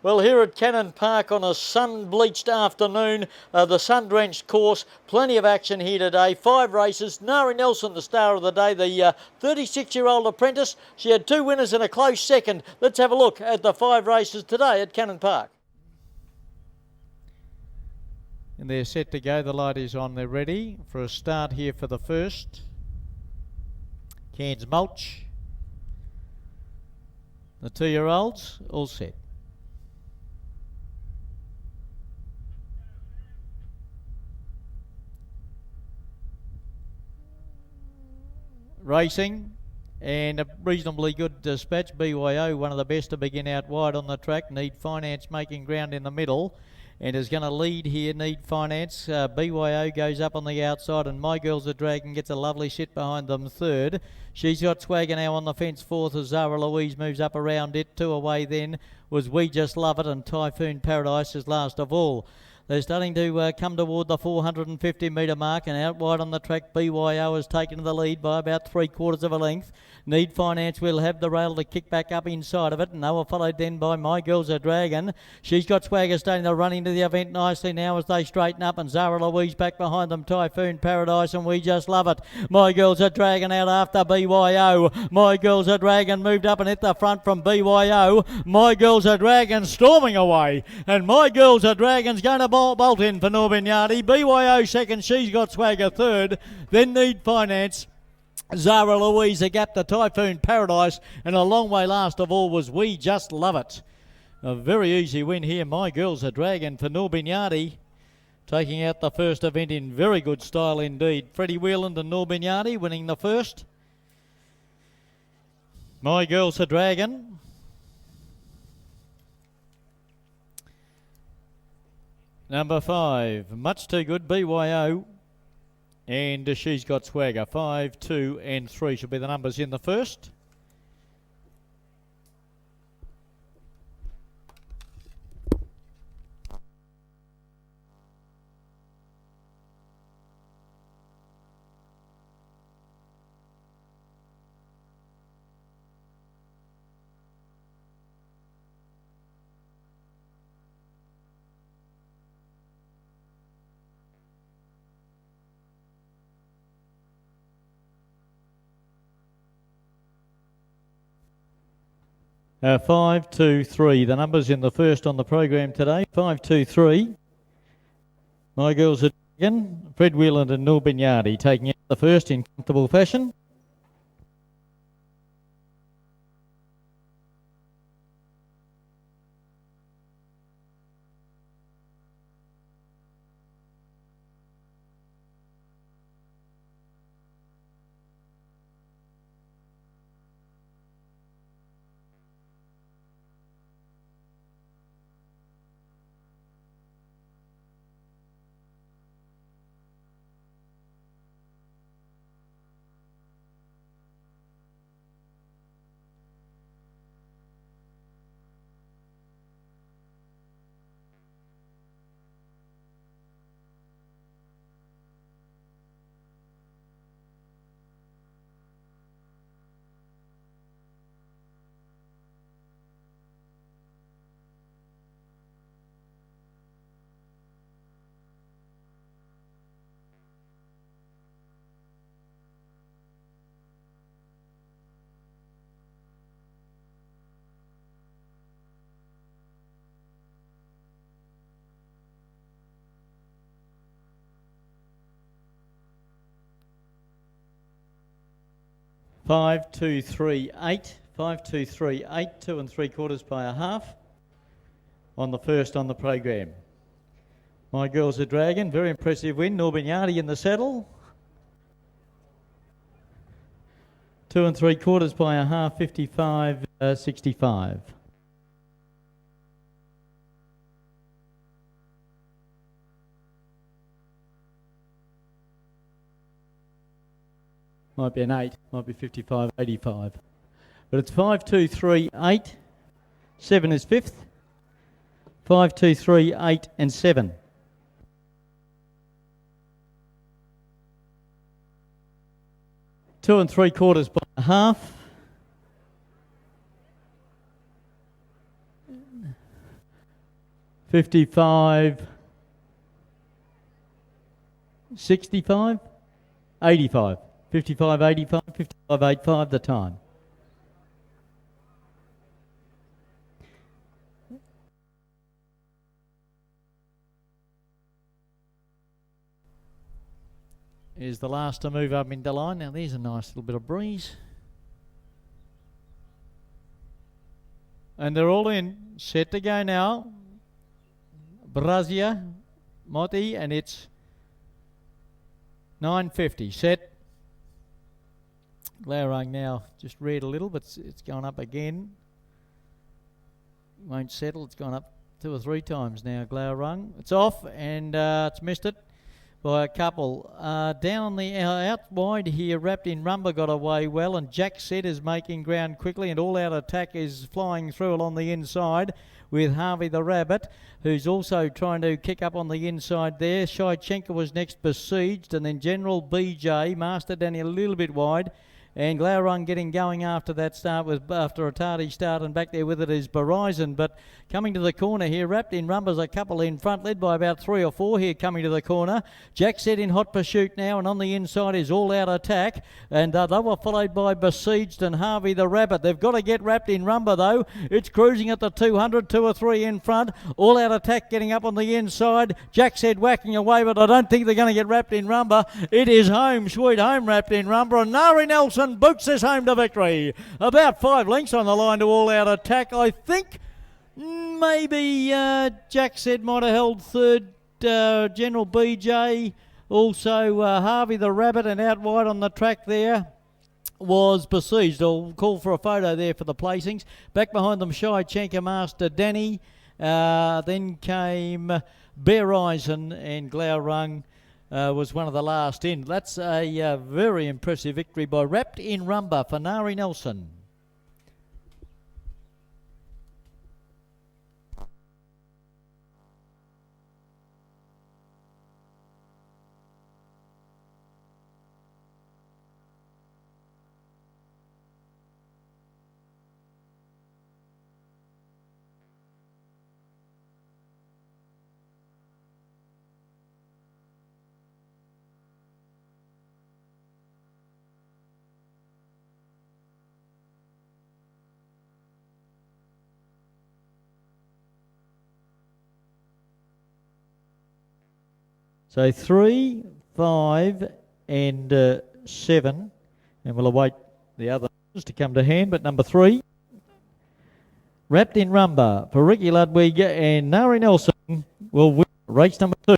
Well, here at Cannon Park on a sun-bleached afternoon, the sun-drenched course, plenty of action here today. 5 races. Nari Nelson, the star of the day, the 36-year-old apprentice. She had 2 winners and a close second. Let's have a look at the 5 races today at Cannon Park. And they're set to go. The light is on. They're ready for a start here for the first. Cairns Mulch. The 2-year-olds all set. Racing and a reasonably good dispatch. BYO, one of the best to begin out wide on the track. Need Finance making ground in the middle and is going to lead here. Need Finance. BYO goes up on the outside and My Girl's a Dragon gets a lovely sit behind them third. She's got Swagger now on the fence fourth as Zara Louise moves up around it. 2 away then was We Just Love It and Typhoon Paradise is last of all. They're starting to come toward the 450 metre mark and out wide on the track. BYO has taken the lead by about 3/4 of a length. Need Finance will have the rail to kick back up inside of it. And they were followed then by My Girl's a Dragon. She's got Swagger starting to run into the event nicely now as they straighten up. And Zara Louise back behind them. Typhoon Paradise and We Just Love It. My Girl's a Dragon out after BYO. My Girl's a Dragon moved up and hit the front from BYO. My Girl's a Dragon storming away. And My Girl's a Dragon's going to bolt in for Norbignati. BYO second. She's got Swagger third. Then Need Finance. Zara Louise, a gap to Typhoon Paradise, and a long way last of all was We Just Love It. A very easy win here. My Girl's a Dragon for Norbignati, taking out the first event in very good style indeed. Freddie Wheeland and Norbignati winning the first. My Girl's a Dragon. Number 5, Much Too Good, BYO. And she's got Swagger. 5, 2 and 3 should be the numbers in the first. Five, 2, 3. The numbers in the first on the program today. 5, 2, 3. My Girl's a Dragon. Fred Wheeland and Norbignati taking out the first in comfortable fashion. Five, 2, 3, 8. 5, 2, 3, 8. 2 3/4 by a half on the first on the program. My Girl's a Dragon. Very impressive win. Norbignati in the saddle. 2 3/4 by a half. 55, 65. Might be an 8, might be 55, 85. But it's 5, 2, 3, 8. 7 is fifth. 5, 2, 3, 8 and 7. Two and 3/4 by a half. 55, 65, 85. 55, 85, 55, 85 the time. Is the last to move up into line. Now there's a nice little bit of breeze. And they're all in. Set to go now. Brazia, Motti, and it's 9.50. Set. Glaurung now just reared a little, but it's gone up again. Won't settle. It's gone up 2 or 3 times now, Glaurung. It's off, and it's missed it by a couple. Down on the out wide here, Wrapped in Rumba got away well, and Jack Said is making ground quickly, and All Out Attack is flying through along the inside with Harvey the Rabbit, who's also trying to kick up on the inside there. Shaichenko was next besieged, and then General BJ, Master Danny a little bit wide, and Glaurung getting going after that start after a tardy start, and back there with it is Verizon. But coming to the corner here, Wrapped in Rumba's a couple in front, led by about 3 or 4 here coming to the corner. Jack Said in hot pursuit now, and on the inside is All Out Attack, and they were followed by Besieged and Harvey the Rabbit. They've got to get Wrapped in Rumba though. It's cruising at the 200, 2 or 3 in front. All Out Attack getting up on the inside. Jack Said whacking away, but I don't think they're going to get Wrapped in Rumba. It is home, sweet home, Wrapped in Rumba, and Nari Nelson boots us home to victory. About 5 lengths on the line to All Out Attack. I think maybe Jack Said might have held third. General BJ, also Harvey the Rabbit, and out wide on the track there was Besieged. I'll call for a photo there for the placings. Back behind them, Shaichenko, Master Danny. Then came Verizon, and Glaurung was one of the last in. That's a very impressive victory by Wrapped in Rumba for Nari Nelson. So 3, 5 and 7, and we'll await the others to come to hand, but number 3, Wrapped in Rumba for Ricky Ludwig, and Nari Nelson will win race number 2.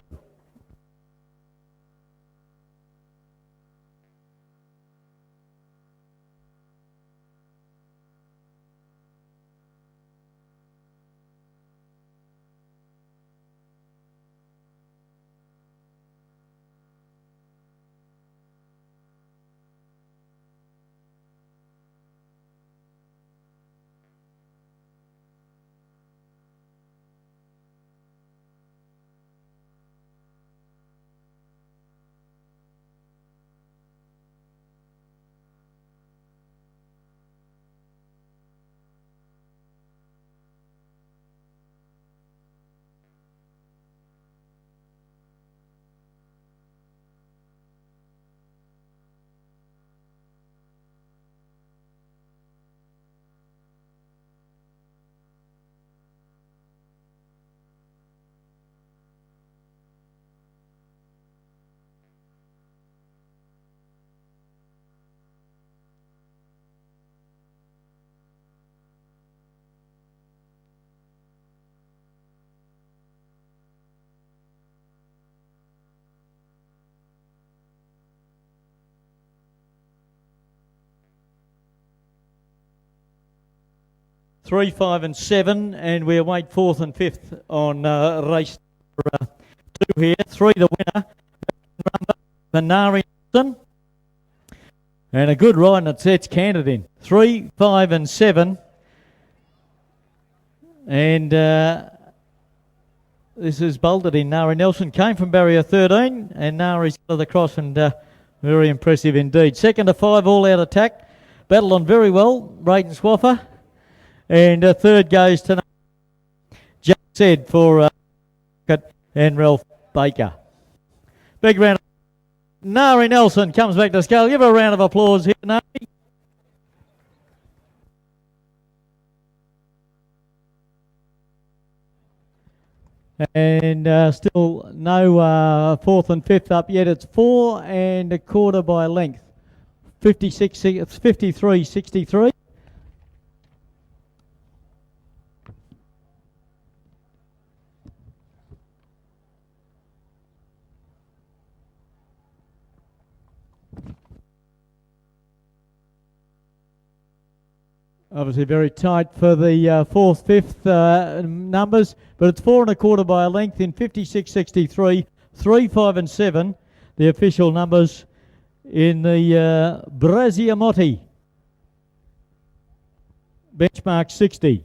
Three, 5 and 7, and we await 4th and 5th on race 2 here. 3 the winner, Nari Nelson, and a good ride, and it sets Canada in. 3, 5 and 7, and this is bolted in. Nari Nelson came from barrier 13, and Nari's got the cross, and very impressive indeed. 2nd to 5, All Out Attack, battled on very well, Brayton Swaffer. And 3rd goes to Jack Said for and Ralph Baker. Big round. Nari Nelson comes back to scale. Give her a round of applause here, Nari. And still no fourth and fifth up yet. It's 4 1/4 by length. 53-63. Obviously very tight for the fourth, fifth numbers, but it's 4 1/4 by a length in 56-63, 3, 5 and 7, the official numbers in the Brasiamotti. Benchmark 60.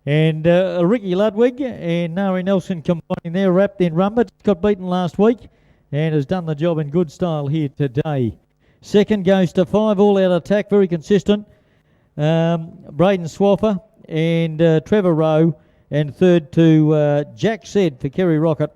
And Ricky Ludwig and Nari Nelson combining there, wrapped in rubber. Got beaten last week and has done the job in good style here today. Second goes to 5, all out attack, very consistent. Braden Swaffer and Trevor Rowe. And third to Jack Said for Kerry Rocket.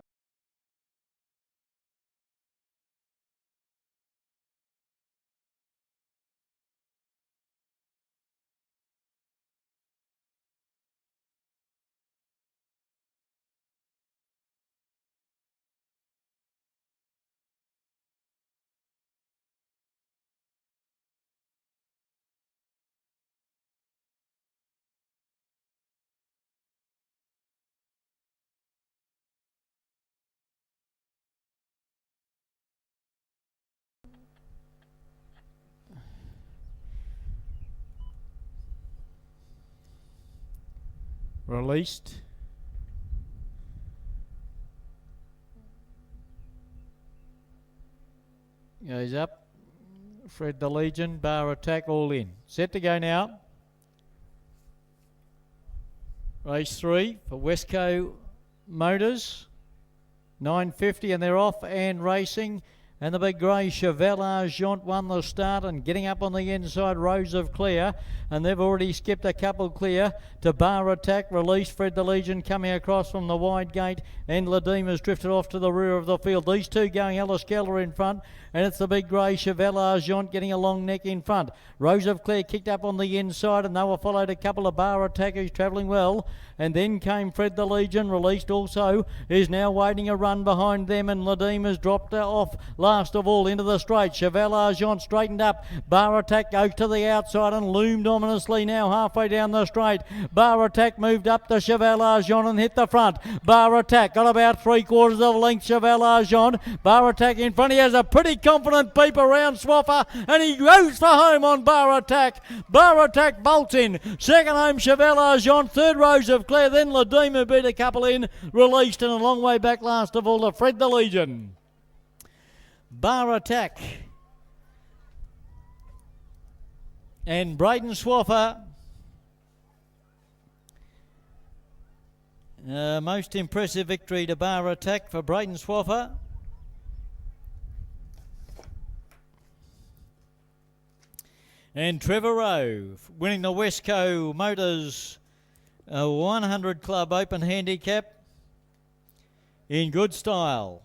Released. Goes up. Fred the Legion, bar attack, all in. Set to go now. Race 3 for Westco Motors. 9.50 and they're off and racing. And the big grey Chevelle Argent won the start and getting up on the inside, Rose of Clear. And they've already skipped a couple clear to bar attack, release Fred the Legion coming across from the wide gate. And Ladema's drifted off to the rear of the field. These two going Alice Keller in front. And it's the big grey Chevelle Argent getting a long neck in front. Rose of Clare kicked up on the inside and they were followed a couple of bar attackers travelling well. And then came Fred the Legion, released also, is now waiting a run behind them. And Ladema's dropped off last of all into the straight. Chevelle Argent straightened up. Bar attack goes to the outside and loomed ominously now halfway down the straight. Bar attack moved up to Chevelle Argent and hit the front. Bar attack got about 3/4 of a length. Chevelle Argent. Bar attack in front. He has a pretty confident peep around Swaffer and he goes for home on Bar attack. Bar attack bolts in. Second home Chevelle Argent. Third Rose of Clare. Then Ladema beat a couple in. Released and a long way back last of all to Fred the Legion. Bar attack. And Braden Swaffer. Most impressive victory to bar attack for Braden Swaffer. And Trevor Rowe winning the Westco Motors 100 Club Open Handicap in good style.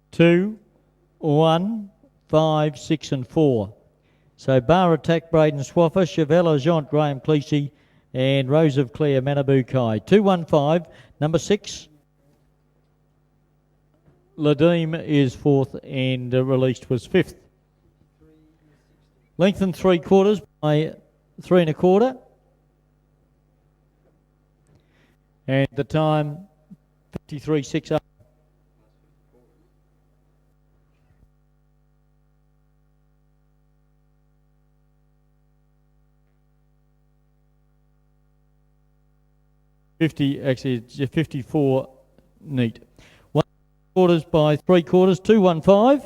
Two, 1, 5, 6 and 4. So bar attack Braden Swaffer, Chevelle Argent Graham Cleese and Rose of Clare Manabu Kai. 2-1-5, number 6. Lademe is 4th and released was 5th. Length and 3/4 by 3 1/4. And the time 53.6. 50, actually, it's 54 neat. quarters by 3/4, 2-1-5.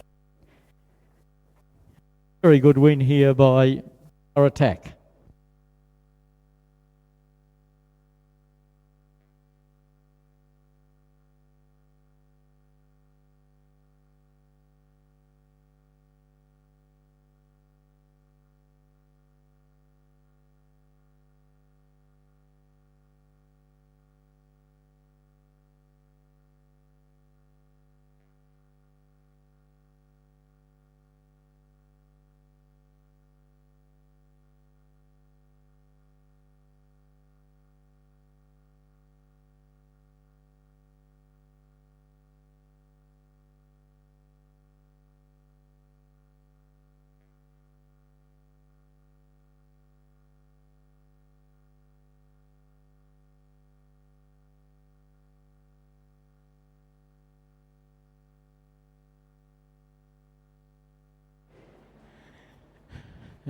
Very good win here by our Attack.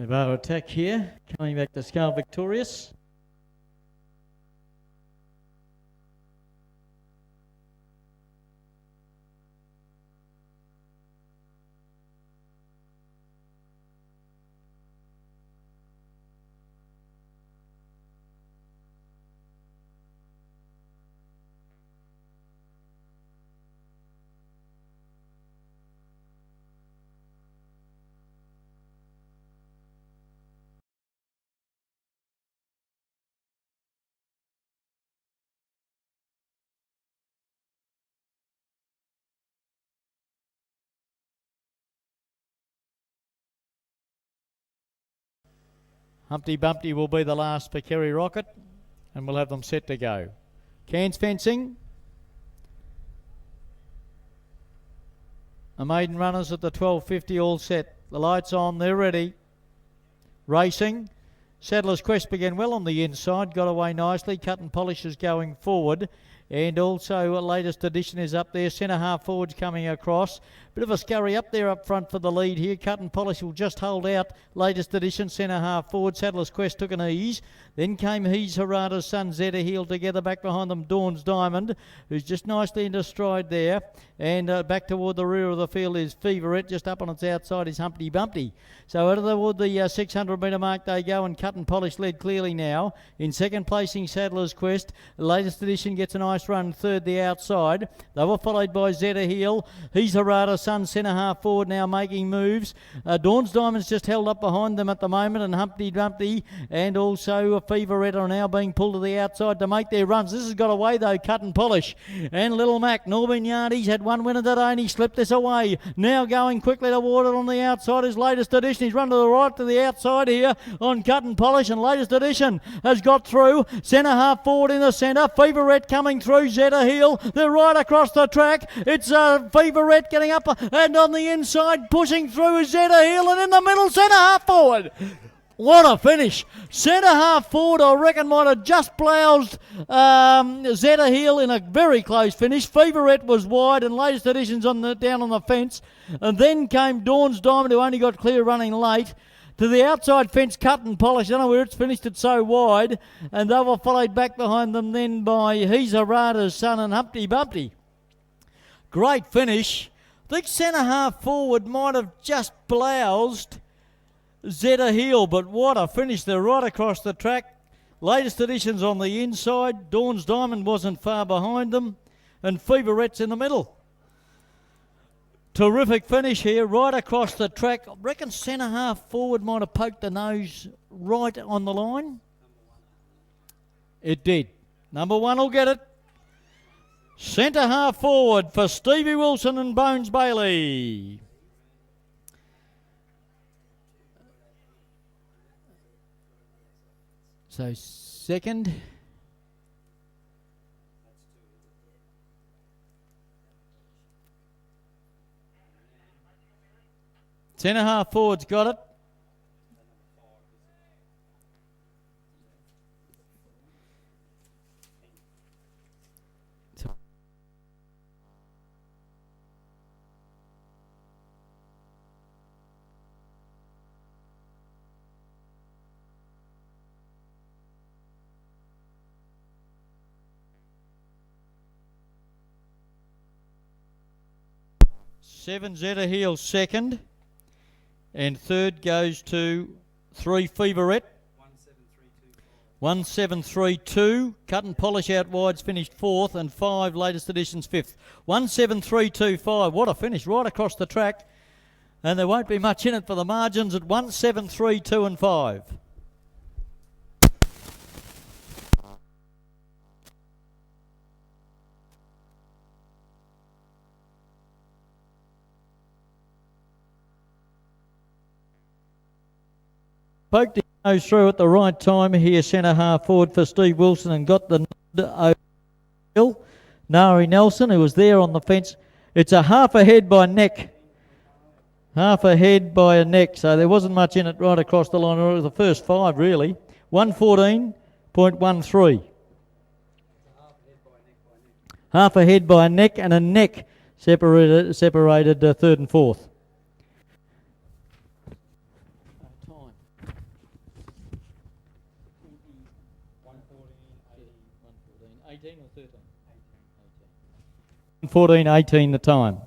Our Attack here, coming back to scale victorious. Humpty Bumpty will be the last for Kerry Rocket, and we'll have them set to go. Cairns fencing. The maiden runners at the 12.50 all set. The lights on, they're ready. Racing. Saddler's Quest began well on the inside, got away nicely. Cut and Polish is going forward. And also a latest edition is up there. Centre half forwards coming across. Bit of a scurry up there up front for the lead here. Cut and Polish will just hold out. Latest edition, centre half forward. Saddler's Quest took an ease. Then came He's Harada's son, Zeta Heel, together. Back behind them, Dawn's Diamond, who's just nicely into stride there. And back toward the rear of the field is Feverette. Just up on its outside is Humpty Bumpty. So out toward the 600 metre mark they go, and Cut and Polish led clearly now. In second placing, Saddler's Quest. The latest edition gets a nice run, third the outside. They were followed by Zeta Heel. He's Harada's son, centre half forward, now making moves. Dawn's Diamond's just held up behind them at the moment, and Humpty Dumpty and also Feverette are now being pulled to the outside to make their runs. This has got away though, Cut and Polish. And Little Mac, Norman Yardy's had one winner today and he slipped this away. Now going quickly toward it on the outside is latest edition. He's run to the right to the outside here on Cut and Polish, and latest edition has got through. Centre half forward in the centre. Feverette coming through. Zeta Heel. They're right across the track. It's Feverette getting up and on the inside pushing through is Zeta Heel, and in the middle centre half forward. What a finish. Centre half forward, I reckon, might have just bloused Zeta Heel in a very close finish. Feverette was wide, and latest editions down on the fence. And then came Dawn's Diamond, who only got clear running late. To the outside fence, Cut and Polish. I don't know where it's finished, it's so wide. And they were followed back behind them then by He's Harada's son and Humpty Bumpty. Great finish. I think centre half forward might have just bloused Zeta Heel, but what a finish. They're right across the track. Latest editions on the inside. Dawn's Diamond wasn't far behind them, and Feverette's in the middle. Terrific finish here, right across the track. I reckon centre half forward might have poked the nose right on the line. It did. Number one will get it. Centre half forward for Stevie Wilson and Bones Bailey. So second. Centre half forward's got it. 7 Zeta Heel second. And third goes to 3 Feverette. 17322. Cut and Polish out wides finished fourth, and 5 latest editions fifth. 17325. What a finish right across the track. And there won't be much in it for the margins at 173.2 and 5. Poked his nose through at the right time here, centre half forward for Steve Wilson, and got the nod over Nari Nelson, who was there on the fence. It's a half ahead by neck. Half ahead by a neck, so there wasn't much in it right across the line. It was the first 5, really. 114.13. Half ahead by a neck, and a neck separated third and fourth. Time. 18 or 13? 14.18 the time.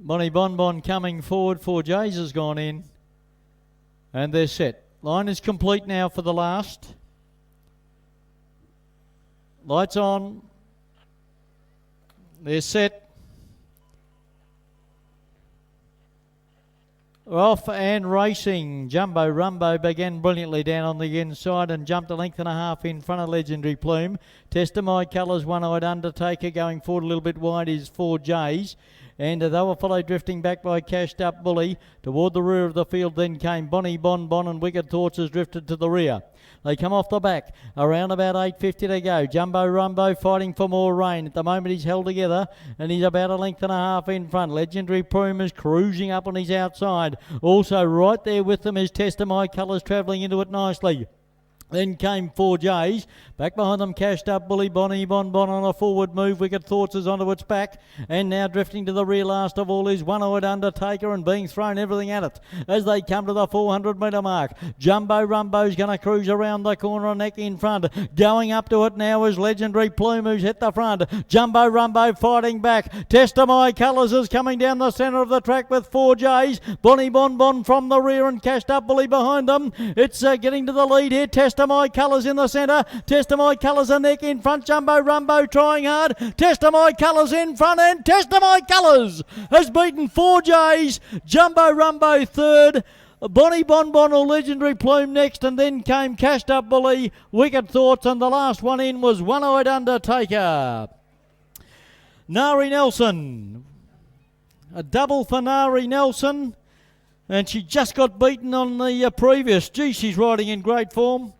Bonnie Bonbon coming forward. 4 J's has gone in. And they're set. Line is complete now for the last. Lights on. They're set. Off and racing. Jumbo Rumbo began brilliantly down on the inside and jumped a length and a half in front of Legendary Plume. Testimony Colours, One-Eyed Undertaker. Going forward a little bit wide is 4 J's. And they were followed drifting back by Cashed Up Bully. Toward the rear of the field then came Bonnie Bonbon, and Wicked Thoughts has drifted to the rear. They come off the back, around about 8.50 to go. Jumbo Rumbo fighting for more rain. At the moment he's held together, and he's about a length and a half in front. Legendary Plume is cruising up on his outside. Also right there with them is Testimony Colours travelling into it nicely. Then came 4 J's. Back behind them, Cashed Up Bully, Bonnie Bonbon on a forward move. Wicked Thoughts is onto its back. And now drifting to the rear last of all is One-Eyed Undertaker, and being thrown everything at it as they come to the 400 metre mark. Jumbo Rumbo's going to cruise around the corner, neck in front. Going up to it now is Legendary Plume, who's hit the front. Jumbo Rumbo fighting back. Testimony Colours is coming down the centre of the track with 4 J's. Bonnie Bonbon from the rear and Cashed Up Bully behind them. It's getting to the lead here. Testimony Colours in the centre. Testimony Colours a neck in front. Jumbo Rumbo trying hard. Testimony Colours in front, and Testimony Colours has beaten 4 J's. Jumbo Rumbo third. Bonnie Bonbon or Legendary Plume next, and then came Cashed Up Bully, Wicked Thoughts, and the last one in was One-Eyed Undertaker. Nari Nelson. A double for Nari Nelson, and she just got beaten on the previous. Gee, she's riding in great form.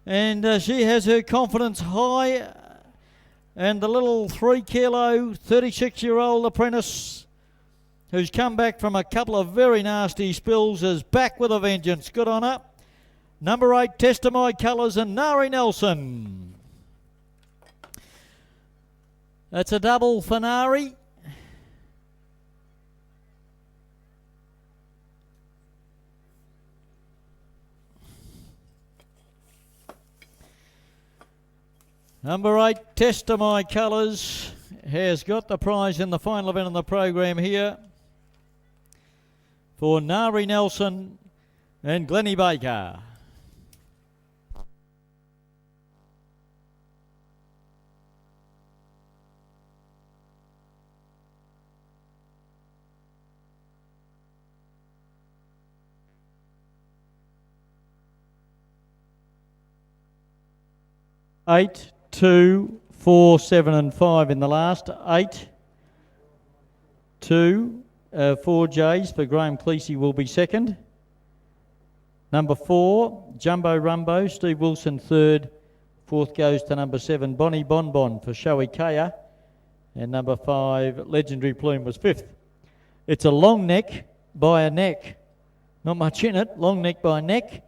And she has her confidence high. And the little 3 kilo, 36-year-old apprentice who's come back from a couple of very nasty spills is back with a vengeance. Good on her. Number 8, Testimony Colours and Nari Nelson. That's a double for Nari. Number 8, Testimony Colours, has got the prize in the final event of the program here for Nari Nelson and Glennie Baker. Eight, 2, 4, 7 and 5 in the last. 8, 2, 4 J's for Graham Cleese will be second. Number 4, Jumbo Rumbo, Steve Wilson third. Fourth goes to number 7, Bonnie Bonbon for Showy Kaya. And number 5, Legendary Plume was fifth. It's a long neck by a neck. Not much in it, long neck by a neck.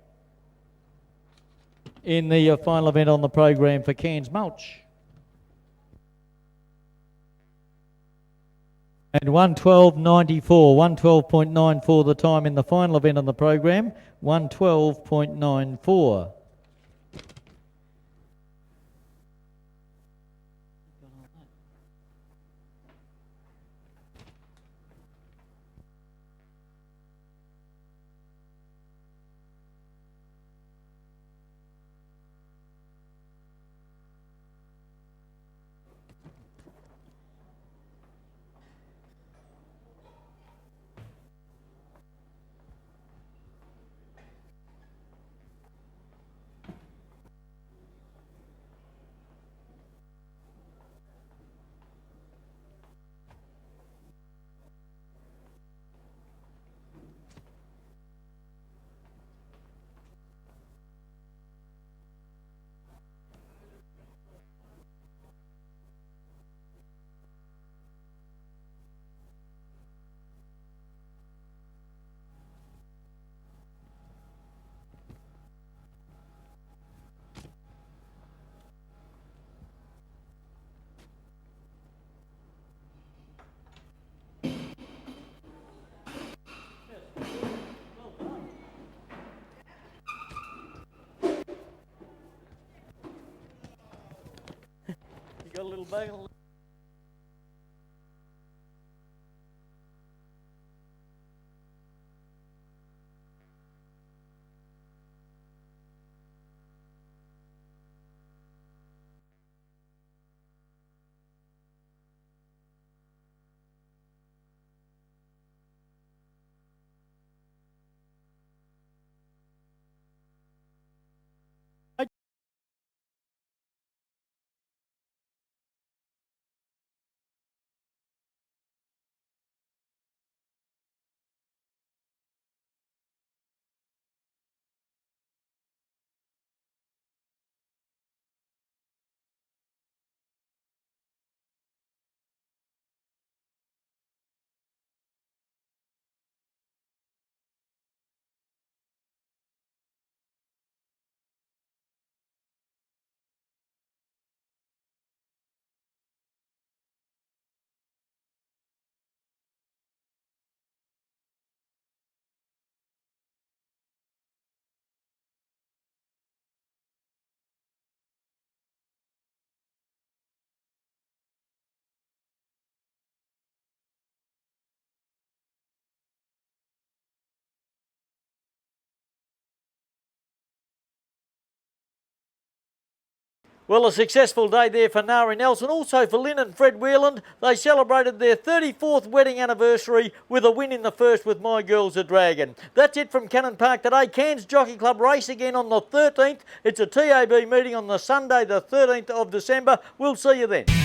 In the final event on the program for Cairns Mulch. And 112.94, 112.94 the time in the final event on the program, 112.94. Got a little bag. Well, a successful day there for Nari Nelson, also for Lynn and Fred Wheeland. They celebrated their 34th wedding anniversary with a win in the first with My Girl's a Dragon. That's it from Cannon Park today. Cairns Jockey Club race again on the 13th. It's a TAB meeting on the Sunday the 13th of December. We'll see you then.